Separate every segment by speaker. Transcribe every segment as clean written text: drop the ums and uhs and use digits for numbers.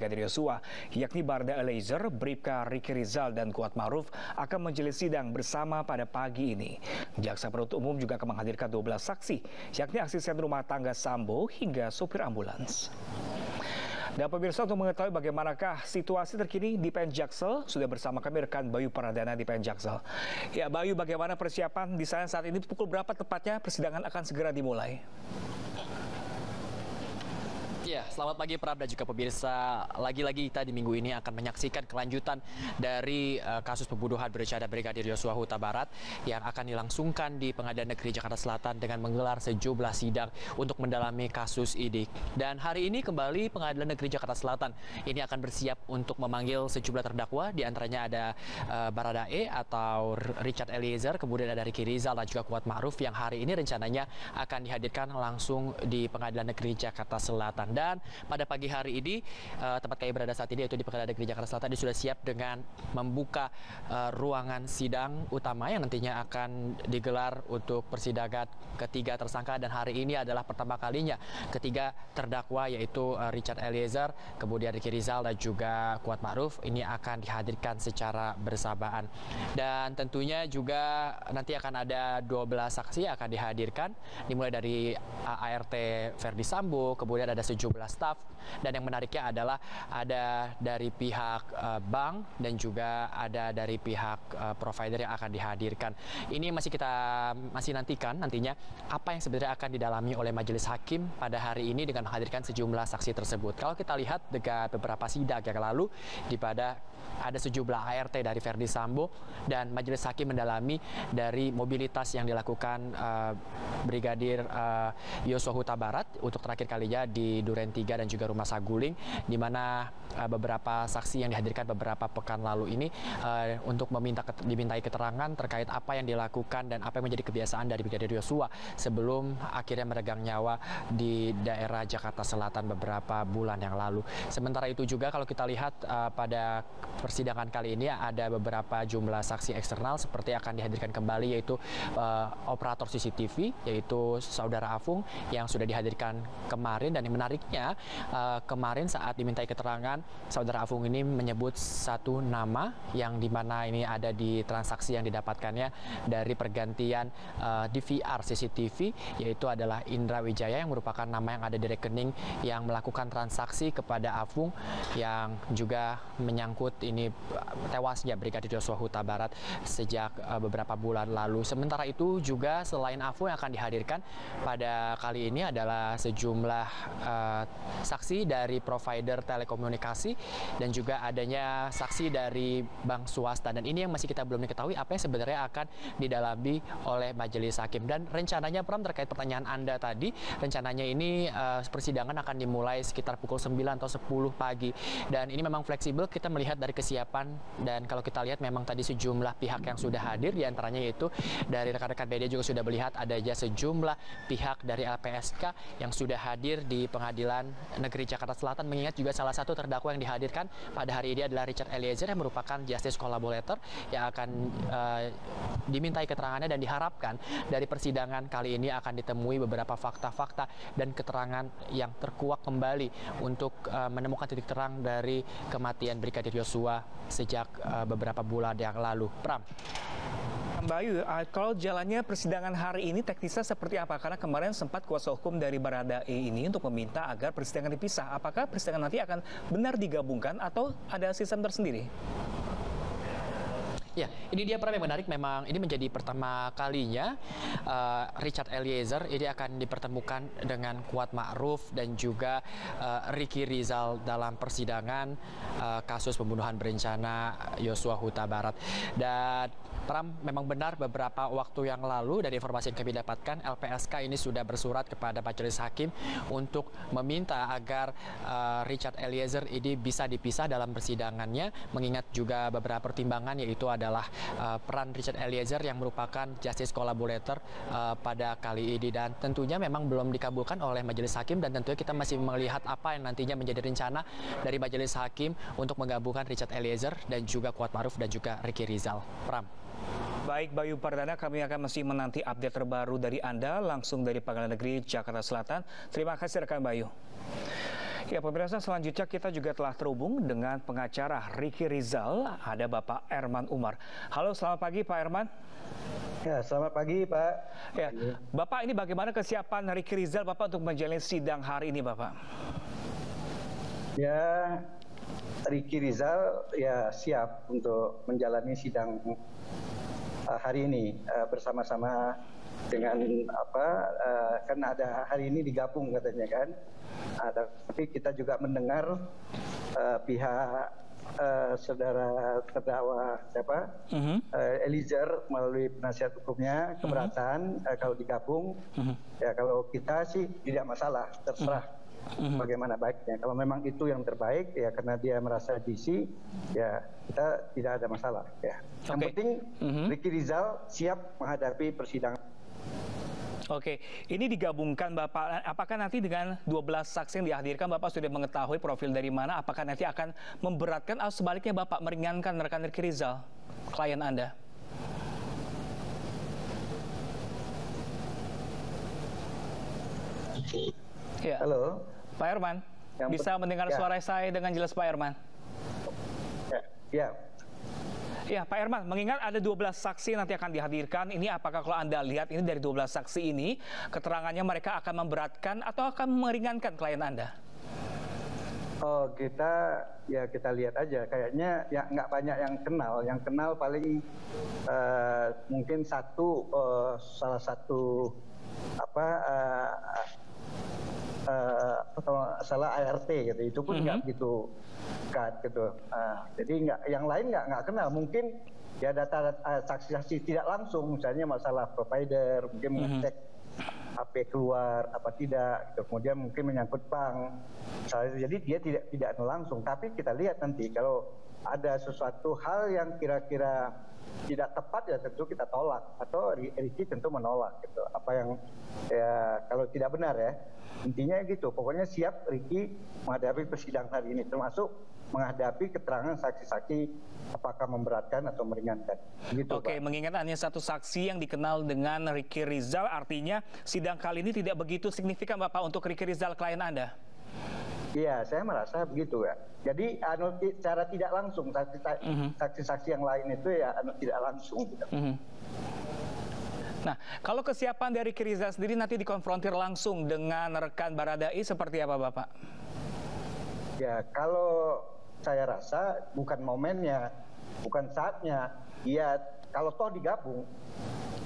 Speaker 1: Brigadir Yosua, yakni Barada Eliezer, Bribka Ricky Rizal, dan Kuat Ma'ruf akan menjalani sidang bersama pada pagi ini. Jaksa penuntut umum juga akan menghadirkan 12 saksi, yakni asisten rumah tangga Sambo hingga sopir ambulans. Dan pemirsa, untuk mengetahui bagaimanakah situasi terkini di PN Jaksel, sudah bersama kami rekan Bayu Pradana di PN Jaksel. Ya Bayu, bagaimana persiapan di sana saat ini? Pukul berapa tepatnya persidangan akan segera dimulai?
Speaker 2: Ya, selamat pagi Prab dan juga pemirsa. Lagi-lagi kita di minggu ini akan menyaksikan kelanjutan dari kasus pembunuhan berencana Brigadir Yosua Huta Barat yang akan dilangsungkan di Pengadilan Negeri Jakarta Selatan dengan menggelar sejumlah sidang untuk mendalami kasus ini. Dan hari ini kembali Pengadilan Negeri Jakarta Selatan ini akan bersiap untuk memanggil sejumlah terdakwa. Di antaranya ada Barada E atau Richard Eliezer, kemudian ada Ricky Rizal dan juga Kuat Ma'ruf yang hari ini rencananya akan dihadirkan langsung di Pengadilan Negeri Jakarta Selatan. Dan pada pagi hari ini, tempat kami berada saat ini yaitu di Pengadilan Negeri Jakarta Selatan, ini sudah siap dengan membuka ruangan sidang utama yang nantinya akan digelar untuk persidangan ketiga tersangka. Dan hari ini adalah pertama kalinya ketiga terdakwa yaitu Richard Eliezer, kemudian Ricky Rizal dan juga Kuat Ma'ruf ini akan dihadirkan secara bersamaan. Dan tentunya juga nanti akan ada 12 saksi yang akan dihadirkan, dimulai dari ART Verdi Sambo, kemudian ada sejumlah staf, dan yang menariknya adalah ada dari pihak bank dan juga ada dari pihak provider yang akan dihadirkan. Ini masih nantikan nantinya apa yang sebenarnya akan didalami oleh majelis hakim pada hari ini dengan menghadirkan sejumlah saksi tersebut. Kalau kita lihat dengan beberapa sidang yang lalu, di pada ada sejumlah ART dari Verdi Sambo dan majelis hakim mendalami dari mobilitas yang dilakukan Brigadir Yosua Huta Barat untuk terakhir kalinya di Duren 3 dan juga Rumah Saguling, di mana beberapa saksi yang dihadirkan beberapa pekan lalu ini untuk dimintai keterangan terkait apa yang dilakukan dan apa yang menjadi kebiasaan dari Brigadir Yosua sebelum akhirnya meregang nyawa di daerah Jakarta Selatan beberapa bulan yang lalu. Sementara itu juga kalau kita lihat pada persidangan kali ini ada beberapa jumlah saksi eksternal seperti akan dihadirkan kembali, yaitu operator CCTV yaitu Saudara Afung yang sudah dihadirkan kemarin. Dan yang menariknya kemarin saat dimintai keterangan, Saudara Afung ini menyebut satu nama yang dimana ini ada di transaksi yang didapatkannya dari pergantian DVR CCTV, yaitu adalah Indra Wijaya yang merupakan nama yang ada di rekening yang melakukan transaksi kepada Afung yang juga menyangkut ini tewasnya Brigadir Yosua Huta Barat sejak beberapa bulan lalu. Sementara itu juga selain Afung yang akan dihadirkan pada kali ini adalah sejumlah saksi dari provider telekomunikasi dan juga adanya saksi dari bank swasta. Dan ini yang masih kita belum diketahui apa yang sebenarnya akan didalami oleh majelis hakim. Dan rencananya Pram, terkait pertanyaan Anda tadi, rencananya ini persidangan akan dimulai sekitar pukul 9 atau 10 pagi. Dan ini memang fleksibel, kita melihat dari kesiapan, dan kalau kita lihat memang tadi sejumlah pihak yang sudah hadir, diantaranya yaitu dari rekan-rekan media juga sudah melihat adanya sejumlah pihak dari LPSK yang sudah hadir di Pengadilan Negeri Jakarta Selatan, mengingat juga salah satu terdakwa yang dihadirkan pada hari ini adalah Richard Eliezer yang merupakan justice collaborator yang akan dimintai keterangannya, dan diharapkan dari persidangan kali ini akan ditemui beberapa fakta-fakta dan keterangan yang terkuak kembali untuk menemukan titik terang dari kematian Brigadir Yosua sejak beberapa bulan yang lalu. Pram.
Speaker 1: Bayu, kalau jalannya persidangan hari ini teknisnya seperti apa? Karena kemarin sempat kuasa hukum dari Barada E ini untuk meminta agar persidangan dipisah. Apakah persidangan nanti akan benar digabungkan atau ada sistem tersendiri?
Speaker 2: Ya, ini dia Pram yang menarik. Memang ini menjadi pertama kalinya Richard Eliezer ini akan dipertemukan dengan Kuat Ma'ruf dan juga Ricky Rizal dalam persidangan kasus pembunuhan berencana Yosua Huta Barat. Dan Pram, memang benar beberapa waktu yang lalu dari informasi yang kami dapatkan, LPSK ini sudah bersurat kepada majelis hakim untuk meminta agar Richard Eliezer ini bisa dipisah dalam persidangannya, mengingat juga beberapa pertimbangan, yaitu adalah peran Richard Eliezer yang merupakan justice collaborator pada kali ini, dan tentunya memang belum dikabulkan oleh majelis hakim, dan tentunya kita masih melihat apa yang nantinya menjadi rencana dari majelis hakim untuk menggabungkan Richard Eliezer dan juga Kuat Ma'ruf dan juga Ricky Rizal. Pram.
Speaker 1: Baik, Bayu Pardana, kami akan masih menanti update terbaru dari Anda langsung dari Pengadilan Negeri Jakarta Selatan. Terima kasih rekan Bayu. Ya, pemirsa, selanjutnya kita juga telah terhubung dengan pengacara Ricky Rizal, ada Bapak Erman Umar. Halo, selamat pagi Pak Erman.
Speaker 3: Ya, selamat pagi Pak.
Speaker 1: Ya, Bapak, ini bagaimana kesiapan Ricky Rizal Bapak untuk menjalani sidang hari ini, Bapak?
Speaker 3: Ya, Ricky Rizal ya siap untuk menjalani sidang hari ini bersama-sama dengan kan ada hari ini digabung katanya kan. Tapi kita juga mendengar pihak saudara terdakwa Eliezer melalui penasihat hukumnya keberatan kalau digabung. Ya, kalau kita sih tidak masalah, terserah bagaimana baiknya. Kalau memang itu yang terbaik ya, karena dia merasa DC, ya kita tidak ada masalah ya. Yang penting Ricky Rizal siap menghadapi persidangan.
Speaker 1: Oke, ini digabungkan Bapak, apakah nanti dengan 12 saksi yang dihadirkan Bapak sudah mengetahui profil dari mana? Apakah nanti akan memberatkan atau sebaliknya Bapak meringankan rekan Ricky Rizal, klien Anda? Ya.
Speaker 3: Halo,
Speaker 1: Pak Erman, bisa mendengar suara saya dengan jelas Pak Erman?
Speaker 3: Ya.
Speaker 1: Ya, Pak Erman, mengingat ada 12 saksi nanti akan dihadirkan, ini apakah kalau Anda lihat ini dari 12 saksi ini, keterangannya mereka akan memberatkan atau akan meringankan klien Anda?
Speaker 3: Oh, kita lihat aja. Kayaknya ya nggak banyak yang kenal paling mungkin salah satu salah ART gitu, itu pun nggak begitu dekat gitu. Jadi yang lain nggak kenal. Mungkin ya data saksi-saksi tidak langsung, misalnya masalah provider, mungkin mengecek HP keluar apa tidak, gitu. Kemudian mungkin menyangkut bank. Jadi dia tidak langsung. Tapi kita lihat nanti kalau ada sesuatu hal yang kira-kira tidak tepat ya tentu kita tolak, atau Ricky tentu menolak gitu. Apa yang ya kalau tidak benar ya. Intinya gitu, pokoknya siap Ricky menghadapi persidangan hari ini, termasuk menghadapi keterangan saksi-saksi apakah memberatkan atau meringankan. Gitu,
Speaker 1: Oke, Pak. Mengingat hanya satu saksi yang dikenal dengan Ricky Rizal, artinya sidang kali ini tidak begitu signifikan Bapak untuk Ricky Rizal klien Anda?
Speaker 3: Iya, saya merasa begitu ya. Jadi secara tidak langsung saksi-saksi yang lain itu ya tidak langsung. Gitu.
Speaker 1: Nah, kalau kesiapan dari Ricky Rizal sendiri nanti dikonfrontir langsung dengan rekan Baradae seperti apa Bapak?
Speaker 3: Ya, kalau saya rasa bukan momennya, bukan saatnya. Dia kalau toh digabung,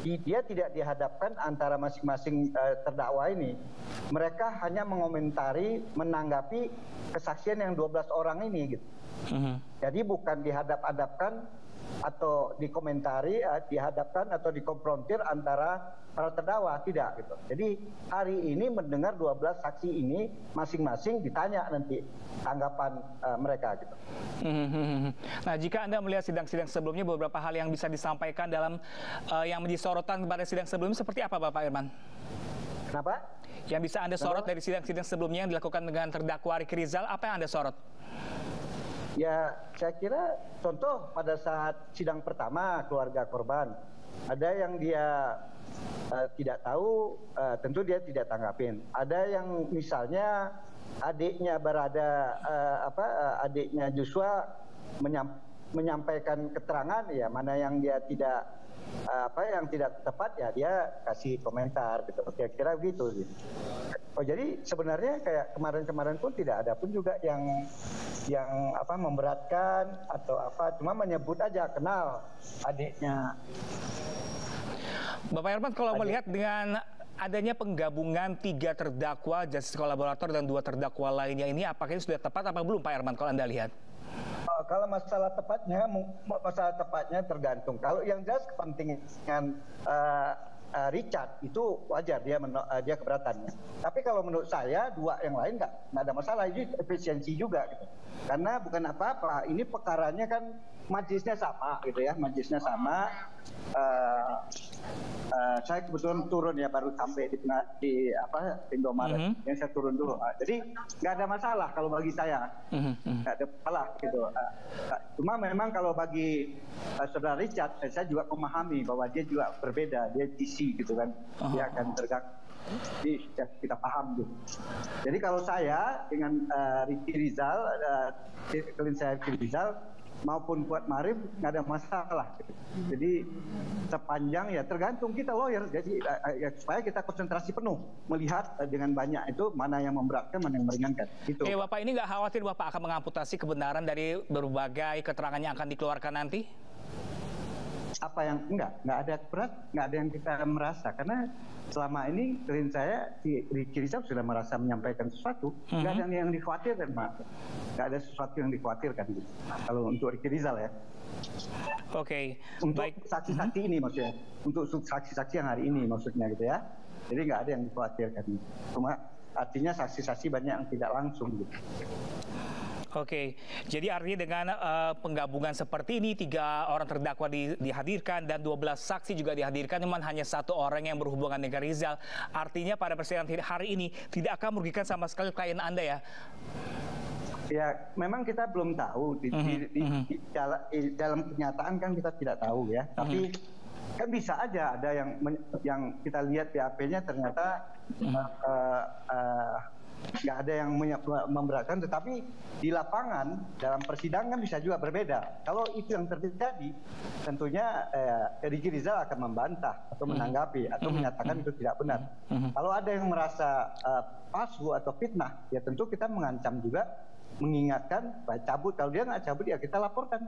Speaker 3: dia tidak dihadapkan antara masing-masing terdakwa ini. Mereka hanya mengomentari, menanggapi kesaksian yang 12 orang ini gitu. Jadi bukan dihadap-hadapkan atau dikomentari, dihadapkan atau dikonfrontir antara para terdakwa, tidak gitu. Jadi hari ini mendengar 12 saksi ini masing-masing ditanya nanti tanggapan mereka gitu.
Speaker 1: Nah, jika Anda melihat sidang-sidang sebelumnya, beberapa hal yang bisa disampaikan dalam yang menjadi sorotan pada sidang sebelumnya seperti apa Bapak Erman?
Speaker 3: Kenapa?
Speaker 1: Yang bisa Anda sorot dari sidang-sidang sebelumnya yang dilakukan dengan terdakwa Ricky Rizal, apa yang Anda sorot?
Speaker 3: Ya, saya kira contoh pada saat sidang pertama keluarga korban, ada yang dia tidak tahu, tentu dia tidak tanggapin. Ada yang misalnya adiknya adiknya Joshua menyampaikan keterangan, ya mana yang dia tidak yang tidak tepat ya dia kasih komentar gitu. Kira-kira begitu sih. Oh, jadi sebenarnya kayak kemarin-kemarin pun tidak ada pun juga yang memberatkan atau apa, cuma menyebut aja kenal adiknya.
Speaker 1: Bapak Erman, kalau melihat dengan adanya penggabungan 3 terdakwa, justice kolaborator dan 2 terdakwa lainnya ini, apakah ini sudah tepat apa belum Pak Erman kalau Anda lihat?
Speaker 3: Kalau masalah tepatnya tergantung. Kalau yang jelas kepentingan Richard itu wajar dia keberatannya. Tapi kalau menurut saya 2 yang lain nggak ada masalah, itu efisiensi juga gitu. Karena bukan apa-apa, ini perkaranya kan majelisnya sama gitu ya, majelisnya sama. Saya kebetulan turun ya, baru sampai di Indomaret, yang saya turun dulu. Jadi nggak ada masalah kalau bagi saya, nggak ada masalah gitu. Cuma memang kalau bagi saudara Richard, saya juga memahami bahwa dia juga berbeda, dia DC gitu kan, dia akan terganggu. Jadi kita paham gitu. Jadi kalau saya dengan Ricky Rizal, klien saya Ricky Rizal maupun Kuat Marif nggak ada masalah. Jadi sepanjang ya tergantung kita lawyer. Jadi supaya kita konsentrasi penuh melihat dengan banyak itu mana yang memberatkan, mana yang meringankan. Gitu.
Speaker 1: Oke, Bapak ini nggak khawatir Bapak akan mengamputasi kebenaran dari berbagai keterangan yang akan dikeluarkan nanti?
Speaker 3: Apa yang enggak ada berat, nggak ada yang kita merasa karena selama ini klien saya si Ricky Rizal sudah merasa menyampaikan sesuatu, nggak ada yang dikhawatirkan, Pak. Nggak ada sesuatu yang dikhawatirkan gitu. Kalau untuk Ricky Rizal ya.
Speaker 1: Oke,
Speaker 3: untuk
Speaker 1: baik.
Speaker 3: saksi-saksi ini maksudnya, untuk saksi-saksi yang hari ini maksudnya gitu ya. Jadi nggak ada yang dikhawatirkan. Cuma artinya saksi-saksi banyak yang tidak langsung gitu.
Speaker 1: Oke, jadi artinya dengan penggabungan seperti ini 3 orang terdakwa dihadirkan dan 12 saksi juga dihadirkan, namun hanya 1 orang yang berhubungan dengan Rizal. Artinya pada persidangan hari ini tidak akan merugikan sama sekali klien Anda ya?
Speaker 3: Ya, memang kita belum tahu di dalam kenyataan kan kita tidak tahu ya. Tapi kan bisa aja ada yang kita lihat BAP-nya ternyata nggak ada yang memberatkan, tetapi di lapangan dalam persidangan bisa juga berbeda. Kalau itu yang terjadi, tentunya Ricky Rizal akan membantah atau menanggapi atau menyatakan itu tidak benar. Kalau ada yang merasa palsu atau fitnah, ya tentu kita mengancam juga, mengingatkan, cabut. Kalau dia nggak cabut, ya kita laporkan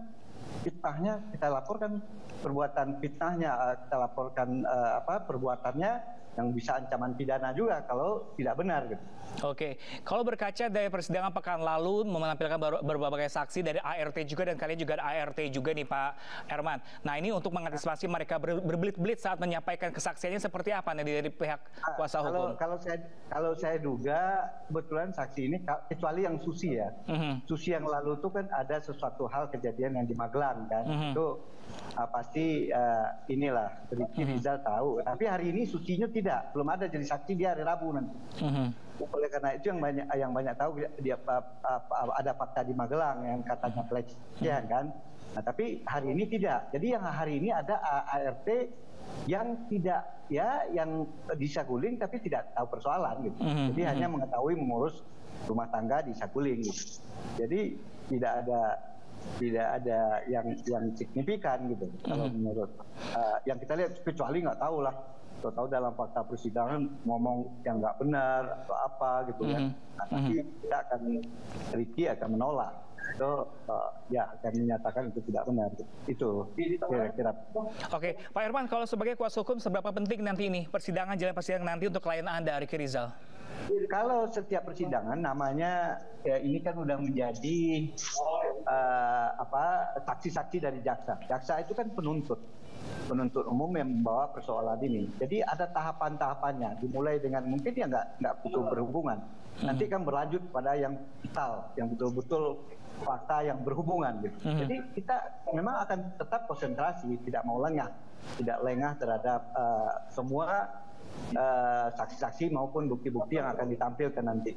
Speaker 3: fitnahnya, kita laporkan perbuatan fitnahnya, kita laporkan perbuatannya yang bisa ancaman pidana juga kalau tidak benar gitu.
Speaker 1: Oke, kalau berkaca dari persidangan pekan lalu menampilkan berbagai saksi dari ART juga dan kalian juga ada ART juga nih Pak Herman. Nah ini untuk mengantisipasi mereka berbelit-belit saat menyampaikan kesaksiannya seperti apa nih dari pihak kuasa hukum?
Speaker 3: Kalau saya duga kebetulan saksi ini kecuali yang Susi ya, Susi yang lalu itu kan ada sesuatu hal kejadian yang di Magelang kan, itu pasti inilah Ricky Rizal tahu. Tapi hari ini Susinya tidak, belum ada jadi saksi, dia hari Rabu nanti. Oleh karena itu yang banyak tahu dia ada fakta di Magelang yang katanya pelecehan kan. Nah, tapi hari ini tidak. Jadi yang hari ini ada ART yang tidak yang di Saguling tapi tidak tahu persoalan gitu. Jadi hanya mengetahui mengurus rumah tangga di Saguling gitu. Jadi tidak ada yang signifikan gitu. Kalau menurut yang kita lihat, kecuali nggak tahu lah. Tahu dalam fakta persidangan ngomong yang nggak benar atau apa gitu ya. Nah, tapi kita Ricky akan menolak. Itu akan menyatakan itu tidak benar. Itu kira-kira.
Speaker 1: Oke, Pak Herman, kalau sebagai kuasa hukum seberapa penting nanti ini jalan persidangan nanti untuk klien Anda Ricky Rizal?
Speaker 3: Kalau setiap persidangan namanya ini kan udah menjadi saksi-saksi dari jaksa. Jaksa itu kan penuntut umum yang membawa persoalan ini. Jadi ada tahapan-tahapannya. Dimulai dengan mungkin dia nggak butuh berhubungan. Nanti kan berlanjut pada yang vital, yang betul-betul fakta yang berhubungan gitu. Jadi kita memang akan tetap konsentrasi, tidak mau lengah terhadap semua saksi-saksi maupun bukti-bukti yang akan ditampilkan nanti.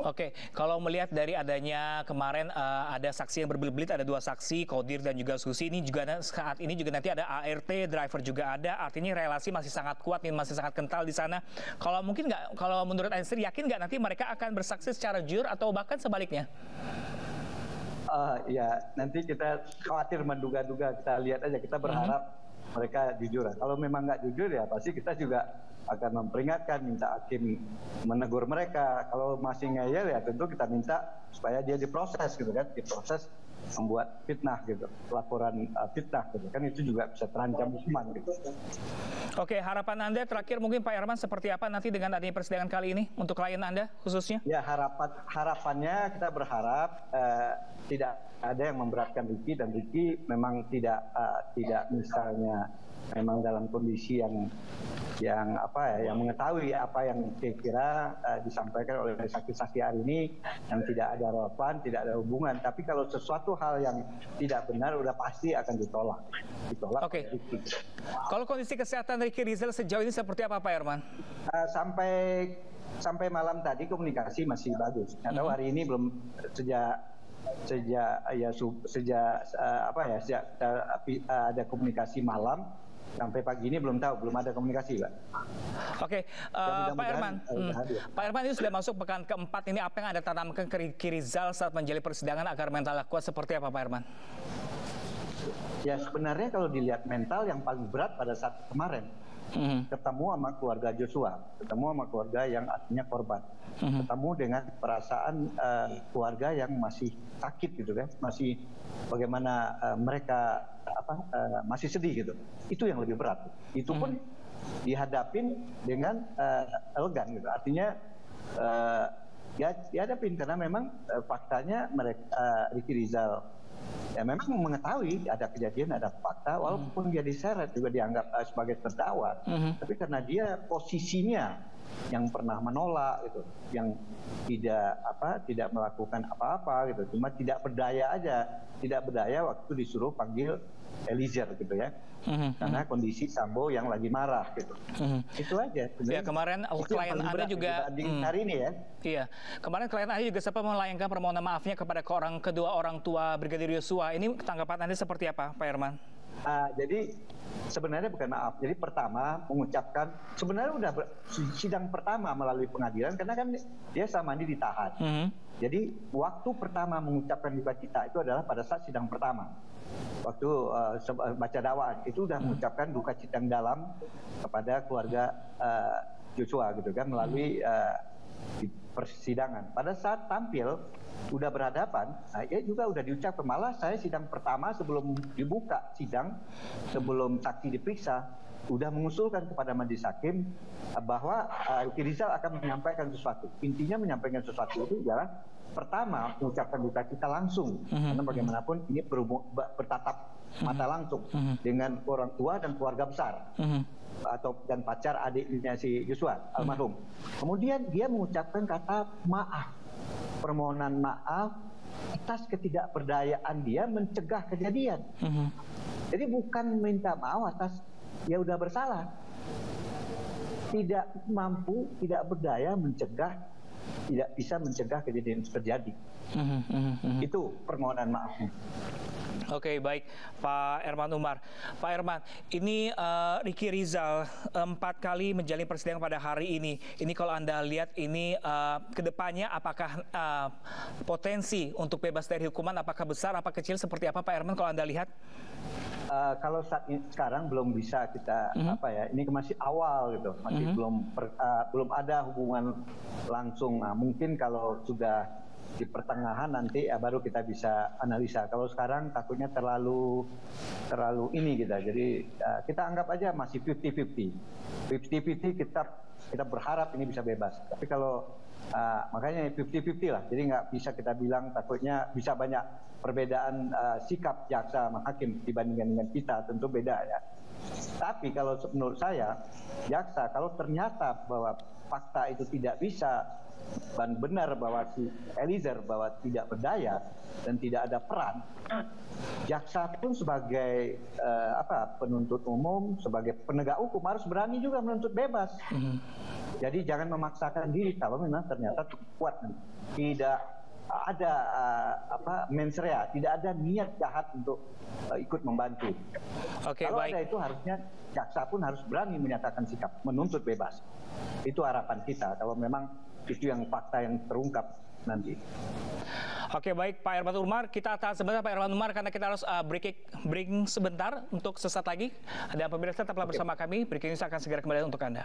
Speaker 1: Oke, kalau melihat dari adanya kemarin ada saksi yang berbelit-belit, ada 2 saksi, Kodir dan juga Susi, ini juga saat ini juga nanti ada ART, driver juga ada, artinya relasi masih sangat kuat, masih sangat kental di sana. Kalau mungkin nggak, kalau menurut Ansri, yakin nggak nanti mereka akan bersaksi secara jujur atau bahkan sebaliknya?
Speaker 3: Ya, nanti kita khawatir menduga-duga, kita lihat aja, kita berharap mereka jujur. Kalau memang nggak jujur ya pasti kita juga akan memperingatkan, minta hakim menegur mereka. Kalau masih ngeyel ya tentu kita minta supaya dia diproses gitu kan, diproses membuat fitnah gitu, laporan fitnah gitu kan, itu juga bisa terancam hukuman gitu.
Speaker 1: Oke, harapan Anda terakhir mungkin Pak Herman seperti apa nanti dengan adanya persidangan kali ini untuk klien Anda khususnya? Ya,
Speaker 3: harapannya kita berharap tidak ada yang memberatkan Ricky, dan Ricky memang tidak misalnya memang dalam kondisi yang mengetahui apa yang kira-kira disampaikan oleh saksi-saksi hari ini yang tidak ada relevan, tidak ada hubungan. Tapi kalau sesuatu hal yang tidak benar udah pasti akan ditolak.
Speaker 1: Oke. Kalau kondisi kesehatan Ricky Rizal sejauh ini seperti apa Pak Herman?
Speaker 3: Sampai malam tadi komunikasi masih bagus. Nggak tahu hari ini belum sejak ada komunikasi malam. Sampai pagi ini belum tahu, belum ada komunikasi, Pak.
Speaker 1: Oke, Pak Herman. Pak Herman, ini sudah masuk pekan keempat, ini apa yang Anda tanamkan ke Ricky Rizal saat menjalani persidangan agar mentalnya kuat seperti apa, Pak Herman?
Speaker 3: Ya sebenarnya kalau dilihat mental yang paling berat pada saat kemarin, ketemu sama keluarga Joshua, ketemu sama keluarga yang artinya korban, ketemu dengan perasaan keluarga yang masih sakit gitu kan, masih bagaimana mereka masih sedih gitu. Itu yang lebih berat. Itu pun dihadapin dengan elegan gitu. Artinya ya dihadapin karena memang faktanya mereka Ricky Rizal ya memang mengetahui ada kejadian, ada fakta, walaupun dia diseret juga dianggap sebagai terdakwa, tapi karena dia posisinya yang pernah menolak gitu, yang tidak melakukan apa-apa gitu, cuma tidak berdaya aja, tidak berdaya waktu disuruh panggil Eliezer gitu ya, karena kondisi Sambo yang lagi marah gitu. Itu aja.
Speaker 1: Ya kemarin klien Anda juga
Speaker 3: hari ini ya.
Speaker 1: Iya, kemarin klien Anda juga sempat melayangkan permohonan maafnya kepada kedua orang tua Brigadir Yosua. Ini tanggapan Anda seperti apa, Pak Herman?
Speaker 3: Jadi sebenarnya bukan maaf. Jadi pertama mengucapkan, sebenarnya udah sidang pertama melalui pengadilan karena kan dia sama ini ditahan. Jadi waktu pertama mengucapkan duka cita itu adalah pada saat sidang pertama. Waktu baca dakwaan itu udah mengucapkan duka cita yang dalam kepada keluarga Joshua gitu kan melalui di persidangan. Pada saat tampil udah berhadapan, ya juga udah diucapkan, malah saya sidang pertama sebelum dibuka sidang, sebelum saksi diperiksa, udah mengusulkan kepada majelis hakim bahwa Ricky Rizal akan menyampaikan sesuatu. Intinya menyampaikan sesuatu itu adalah pertama mengucapkan duka cita langsung, karena bagaimanapun ini bertatap mata langsung dengan orang tua dan keluarga besar. Dan pacar adiknya si Joshua almarhum. Kemudian dia mengucapkan kata maaf, permohonan maaf atas ketidakberdayaan dia mencegah kejadian. Jadi bukan minta maaf atas dia udah bersalah, tidak mampu, tidak berdaya mencegah, tidak bisa mencegah kejadian terjadi. Itu permohonan maafnya.
Speaker 1: Oke, baik Pak Herman Umar. Pak Herman, ini Ricky Rizal 4 kali menjalani persidangan pada hari ini. Ini kalau Anda lihat ini kedepannya apakah potensi untuk bebas dari hukuman apakah besar, apa kecil, seperti apa Pak Herman kalau Anda lihat?
Speaker 3: Kalau sekarang belum bisa kita ini masih awal gitu, masih belum ada hubungan langsung. Nah, mungkin kalau sudah di pertengahan nanti baru kita bisa analisa. Kalau sekarang takutnya terlalu ini kita. Jadi kita anggap aja masih 50-50. 50-50 kita berharap ini bisa bebas. Tapi kalau makanya 50-50 lah. Jadi nggak bisa kita bilang, takutnya bisa banyak perbedaan sikap jaksa sama hakim dibandingkan dengan kita, tentu beda ya. Tapi kalau menurut saya, jaksa kalau ternyata bahwa fakta itu tidak bisa dan benar bahwa si Eliezer bahwa tidak berdaya dan tidak ada peran, jaksa pun sebagai penuntut umum, sebagai penegak hukum harus berani juga menuntut bebas. Jadi jangan memaksakan diri kalau memang ternyata kuat, tidak ada mens rea, tidak ada niat jahat untuk ikut membantu. Kalau baik. Ada itu harusnya jaksa pun harus berani menyatakan sikap, menuntut bebas. Itu harapan kita kalau memang itu yang fakta yang terungkap nanti.
Speaker 1: Oke, baik Pak Herman Umar, kita tahan sebentar Pak Herman Umar karena kita harus break sebentar untuk sesaat lagi. Dan pemirsa tetaplah bersama kami, breaking news akan segera kembali untuk Anda.